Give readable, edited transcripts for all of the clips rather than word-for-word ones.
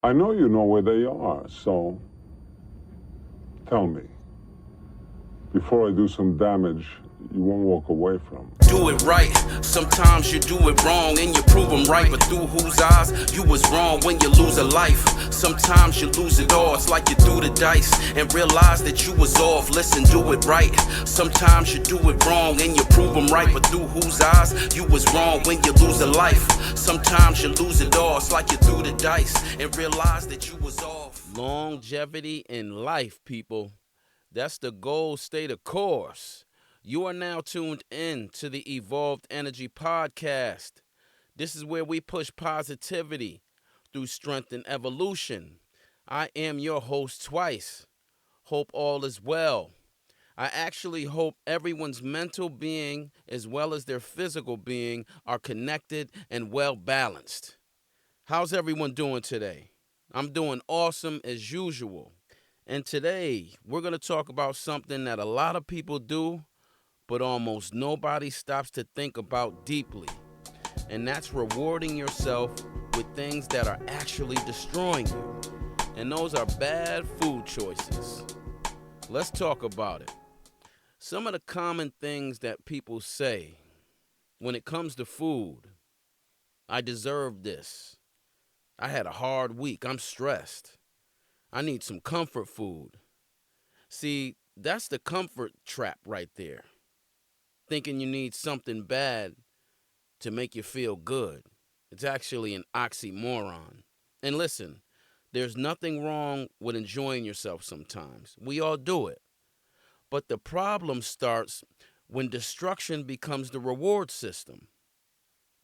I know you know where they are, so tell me, before I do some damage you won't walk away from. Do it right. Sometimes you do it wrong and you prove them right. But through whose eyes you was wrong when you lose a life? Sometimes you lose it all. It's like you threw the dice and realize that you was off. Listen, do it right. Sometimes you do it wrong and you prove them right. But through whose eyes you was wrong when you lose a life? Sometimes you lose it all. It's like you threw the dice and realize that you was off. Longevity in life, people. That's the goal. Stay the course. You are now tuned in to the Evolved Energy Podcast. This is where we push positivity through strength and evolution. I am your host, Twyce. Hope all is well. I actually hope everyone's mental being as well as their physical being are connected and well balanced. How's everyone doing today? I'm doing awesome as usual. And today, we're going to talk about something that a lot of people do, but almost nobody stops to think about deeply. And that's rewarding yourself with things that are actually destroying you. And those are bad food choices. Let's talk about it. Some of the common things that people say when it comes to food: I deserve this. I had a hard week. I'm stressed. I need some comfort food. See, that's the comfort trap right there. Thinking you need something bad to make you feel good. It's actually an oxymoron. And listen, there's nothing wrong with enjoying yourself sometimes. We all do it. But the problem starts when destruction becomes the reward system.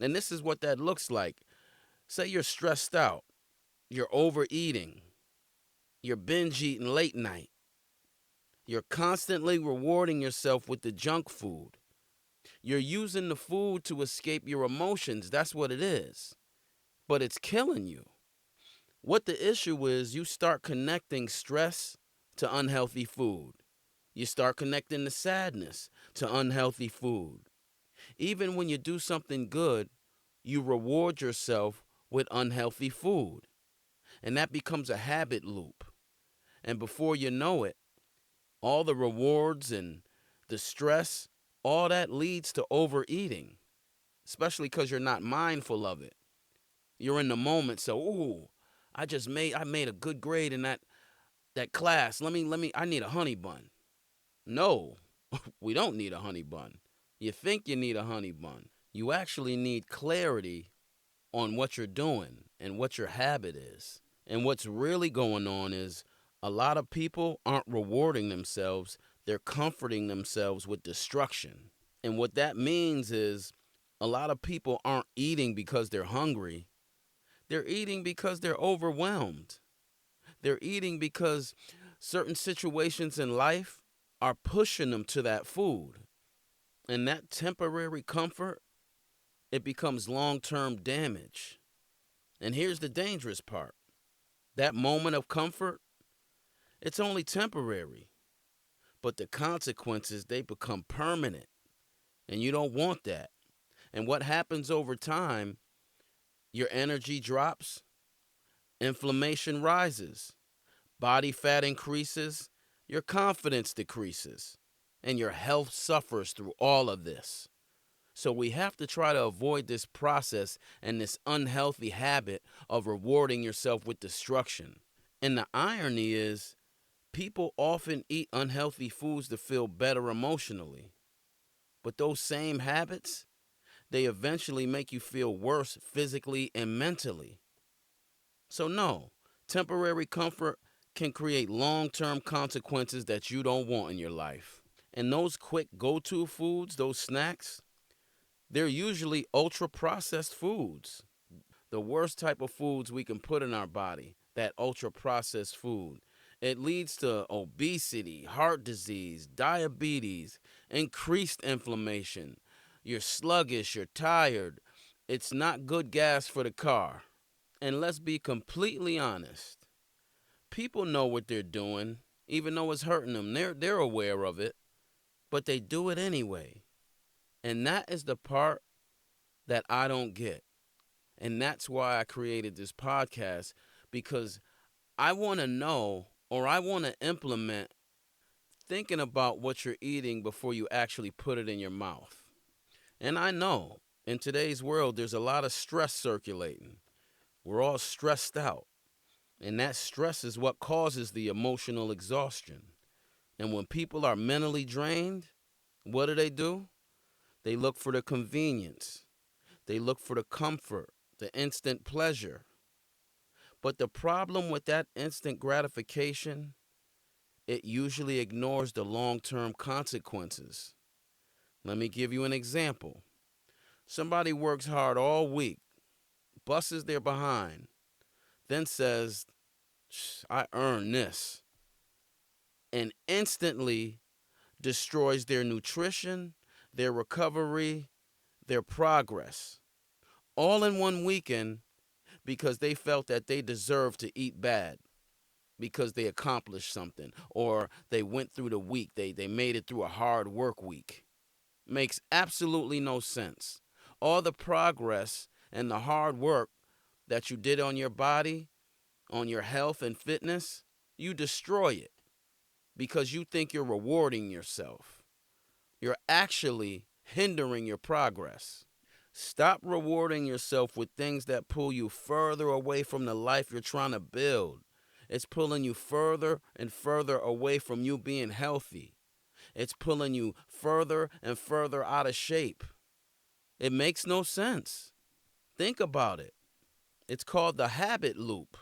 And this is what that looks like. Say you're stressed out, you're overeating, you're binge eating late night, you're constantly rewarding yourself with the junk food. You're using the food to escape your emotions. That's what it is. But it's killing you. What the issue is, you start connecting stress to unhealthy food. You start connecting the sadness to unhealthy food. Even when you do something good, you reward yourself with unhealthy food. And that becomes a habit loop. And before you know it, all the rewards and the stress, all that leads to overeating, especially because you're not mindful of it. You're in the moment, so I made a good grade in that class. I need a honey bun. No, we don't need a honey bun. You think you need a honey bun. You actually need clarity on what you're doing and what your habit is. And what's really going on is a lot of people aren't rewarding themselves, they're comforting themselves with destruction. And what that means is a lot of people aren't eating because they're hungry. They're eating because they're overwhelmed. They're eating because certain situations in life are pushing them to that food. And that temporary comfort, it becomes long-term damage. And here's the dangerous part. That moment of comfort, it's only temporary. But the consequences, they become permanent. And you don't want that. And what happens over time, your energy drops, inflammation rises, body fat increases, your confidence decreases, and your health suffers through all of this. So we have to try to avoid this process and this unhealthy habit of rewarding yourself with destruction. And the irony is, people often eat unhealthy foods to feel better emotionally. But those same habits, they eventually make you feel worse physically and mentally. So no, temporary comfort can create long-term consequences that you don't want in your life. And those quick go-to foods, those snacks, they're usually ultra-processed foods. The worst type of foods we can put in our body, that ultra-processed food. It leads to obesity, heart disease, diabetes, increased inflammation. You're sluggish, you're tired. It's not good gas for the car. And let's be completely honest. People know what they're doing, even though it's hurting them. They're aware of it, but they do it anyway. And that is the part that I don't get. And that's why I created this podcast, because I want to know, or I want to implement thinking about what you're eating before you actually put it in your mouth. And I know in today's world, there's a lot of stress circulating. We're all stressed out. And that stress is what causes the emotional exhaustion. And when people are mentally drained, what do? They look for the convenience. They look for the comfort, the instant pleasure. But the problem with that instant gratification, it usually ignores the long-term consequences. Let me give you an example. Somebody works hard all week, busts their behind, then says, I earned this, and instantly destroys their nutrition, their recovery, their progress, all in one weekend because they felt that they deserved to eat bad because they accomplished something or they went through the week. They made it through a hard work week. Makes absolutely no sense. All the progress and the hard work that you did on your body, on your health and fitness, you destroy it because you think you're rewarding yourself. You're actually hindering your progress. Stop rewarding yourself with things that pull you further away from the life you're trying to build. It's pulling you further and further away from you being healthy. It's pulling you further and further out of shape. It makes no sense. Think about it. It's called the habit loop.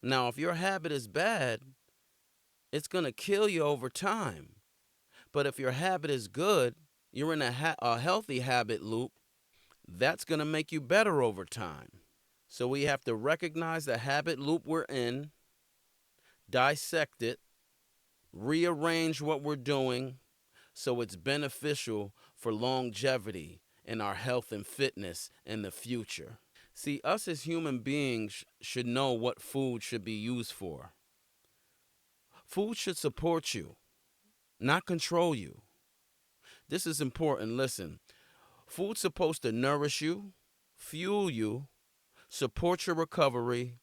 Now, if your habit is bad, it's going to kill you over time. But if your habit is good, you're in a healthy habit loop, that's going to make you better over time. So we have to recognize the habit loop we're in, dissect it, rearrange what we're doing so it's beneficial for longevity in our health and fitness in the future. See, us as human beings should know what food should be used for. Food should support you, not control you. This is important. Listen, food's supposed to nourish you, fuel you, support your recovery,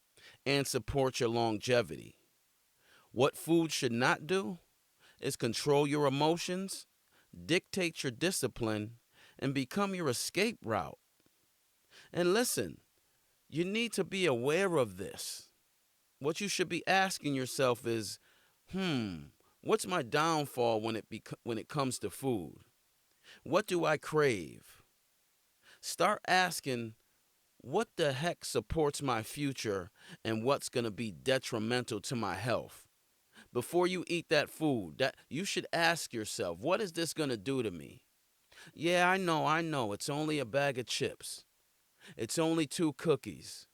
and support your longevity. What food should not do is control your emotions, dictate your discipline, and become your escape route. And listen, you need to be aware of this. What you should be asking yourself is, what's my downfall when it comes to food? What do I crave? Start asking, what the heck supports my future and what's going to be detrimental to my health? Before you eat that food, that you should ask yourself, what is this going to do to me? Yeah, I know. It's only a bag of chips. It's only 2 cookies.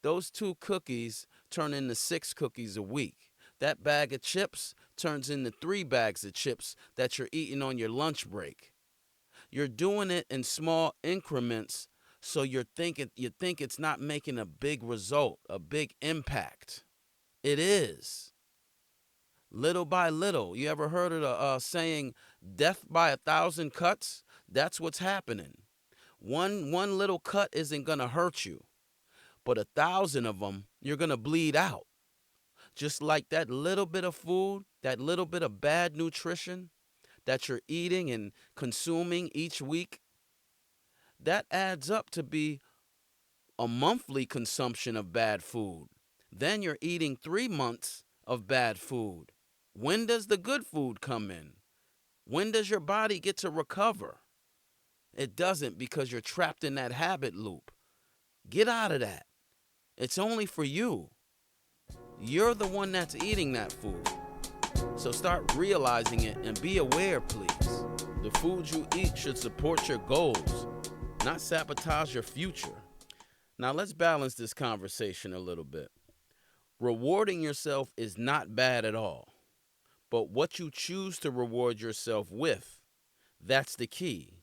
Those 2 cookies turn into 6 cookies a week. That bag of chips turns into 3 bags of chips that you're eating on your lunch break. You're doing it in small increments, so you think it's not making a big result, a big impact. It is. Little by little. You ever heard of the saying, death by 1,000 cuts? That's what's happening. One little cut isn't going to hurt you, but 1,000 of them, you're going to bleed out. Just like that little bit of food, that little bit of bad nutrition that you're eating and consuming each week, that adds up to be a monthly consumption of bad food. Then you're eating 3 months of bad food. When does the good food come in? When does your body get to recover? It doesn't, because you're trapped in that habit loop. Get out of that. It's only for you. You're the one that's eating that food. So start realizing it and be aware, please. The food you eat should support your goals, not sabotage your future. Now let's balance this conversation a little bit. Rewarding yourself is not bad at all. But what you choose to reward yourself with, that's the key.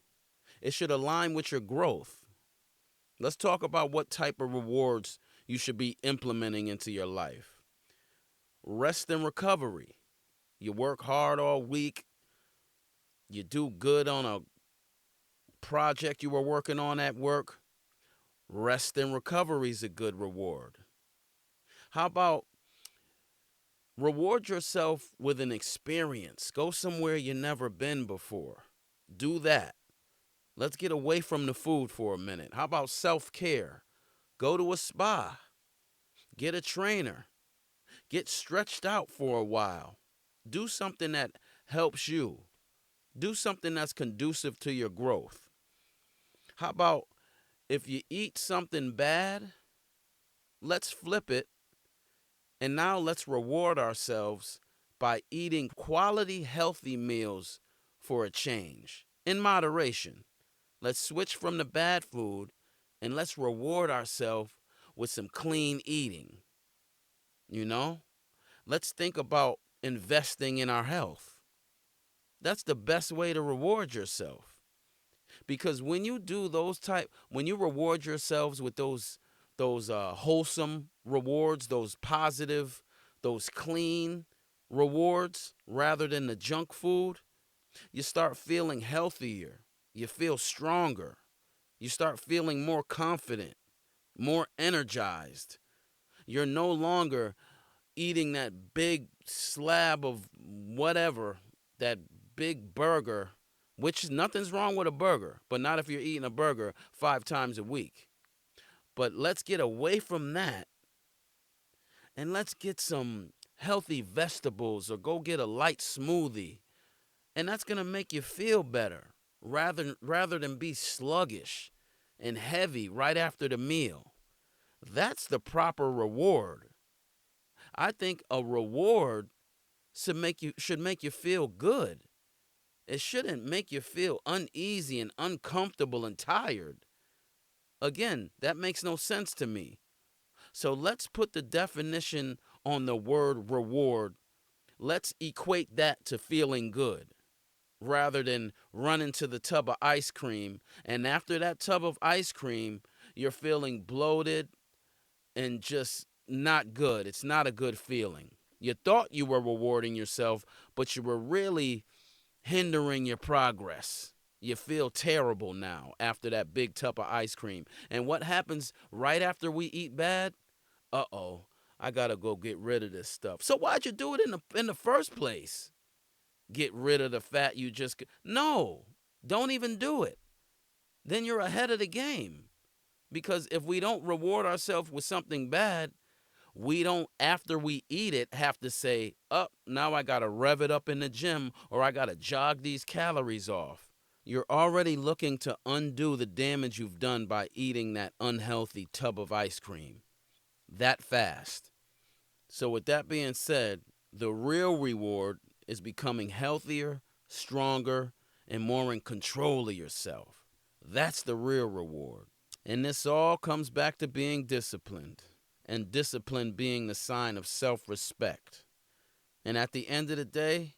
It should align with your growth. Let's talk about what type of rewards you should be implementing into your life. Rest and recovery. You work hard all week. You do good on a project you were working on at work. Rest and recovery is a good reward. How about reward yourself with an experience? Go somewhere you never been before. Do that. Let's get away from the food for a minute. How about self-care? Go to a spa. Get a trainer. Get stretched out for a while. Do something that helps you. Do something that's conducive to your growth. How about if you eat something bad, let's flip it, and now let's reward ourselves by eating quality, healthy meals for a change. In moderation, let's switch from the bad food and let's reward ourselves with some clean eating. You know? Let's think about investing in our health. That's the best way to reward yourself. Because when you do when you reward yourselves with those wholesome rewards, those positive, those clean rewards rather than the junk food, you start feeling healthier. You feel stronger. You start feeling more confident, more energized. You're no longer eating that big slab of whatever, that big burger, which nothing's wrong with a burger, but not if you're eating a burger 5 times a week. But let's get away from that and let's get some healthy vegetables or go get a light smoothie. And that's going to make you feel better rather than be sluggish and heavy right after the meal. That's the proper reward. I think a reward should make you feel good. It shouldn't make you feel uneasy and uncomfortable and tired. Again, that makes no sense to me. So let's put the definition on the word reward. Let's equate that to feeling good rather than running to the tub of ice cream. And after that tub of ice cream, you're feeling bloated and just not good. It's not a good feeling. You thought you were rewarding yourself, but you were really hindering your progress. You feel terrible now after that big tub of ice cream. And what happens right after we eat bad? Uh-oh, I gotta go get rid of this stuff. So why'd you do it in the first place? Get rid of the fat you just... No, don't even do it. Then you're ahead of the game. Because if we don't reward ourselves with something bad, we don't, after we eat it, have to say, now I got to rev it up in the gym or I got to jog these calories off. You're already looking to undo the damage you've done by eating that unhealthy tub of ice cream that fast. So with that being said, the real reward is becoming healthier, stronger, and more in control of yourself. That's the real reward. And this all comes back to being disciplined, and discipline being the sign of self-respect. And at the end of the day,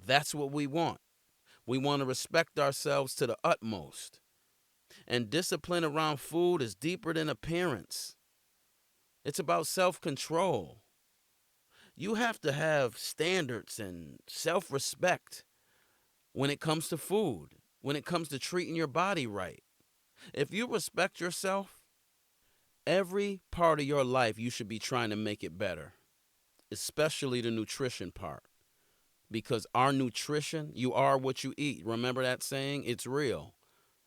that's what we want. We want to respect ourselves to the utmost. And discipline around food is deeper than appearance. It's about self-control. You have to have standards and self-respect when it comes to food, when it comes to treating your body right. If you respect yourself, every part of your life you should be trying to make it better, especially the nutrition part. Because our nutrition, you are what you eat. Remember that saying? It's real.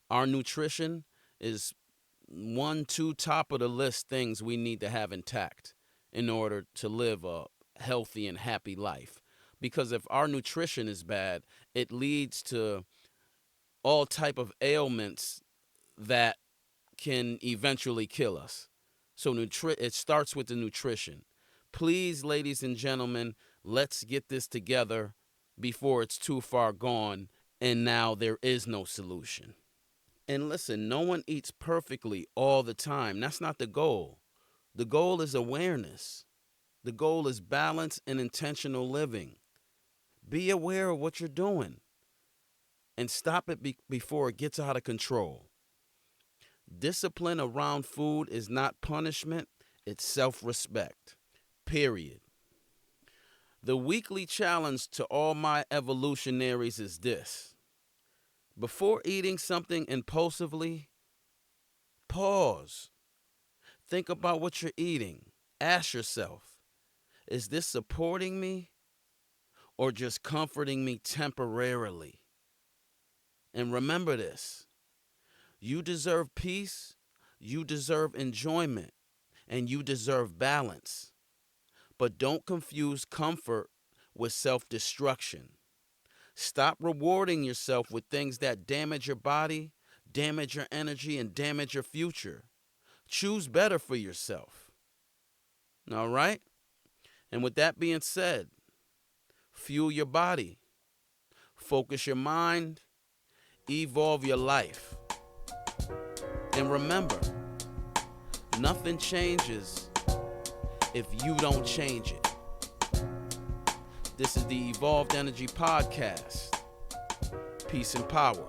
Our nutrition is 1, 2 top of the list things we need to have intact in order to live a healthy and happy life. Because if our nutrition is bad, it leads to all type of ailments that can eventually kill us. So it starts with the nutrition. Please, ladies and gentlemen, let's get this together before it's too far gone and now there is no solution. And listen, no one eats perfectly all the time. That's not the goal. The goal is awareness. The goal is balance and intentional living. Be aware of what you're doing and stop it before it gets out of control. Discipline around food is not punishment, it's self-respect. Period. The weekly challenge to all my evolutionaries is this. Before eating something impulsively, pause. Think about what you're eating. Ask yourself, Is this supporting me or just comforting me temporarily? And remember this, you deserve peace, you deserve enjoyment, and you deserve balance. But don't confuse comfort with self-destruction. Stop rewarding yourself with things that damage your body, damage your energy, and damage your future. Choose better for yourself. All right? And with that being said, fuel your body, focus your mind, evolve your life. And remember, nothing changes if you don't change it. This is the Evolved Energy Podcast. Peace and power.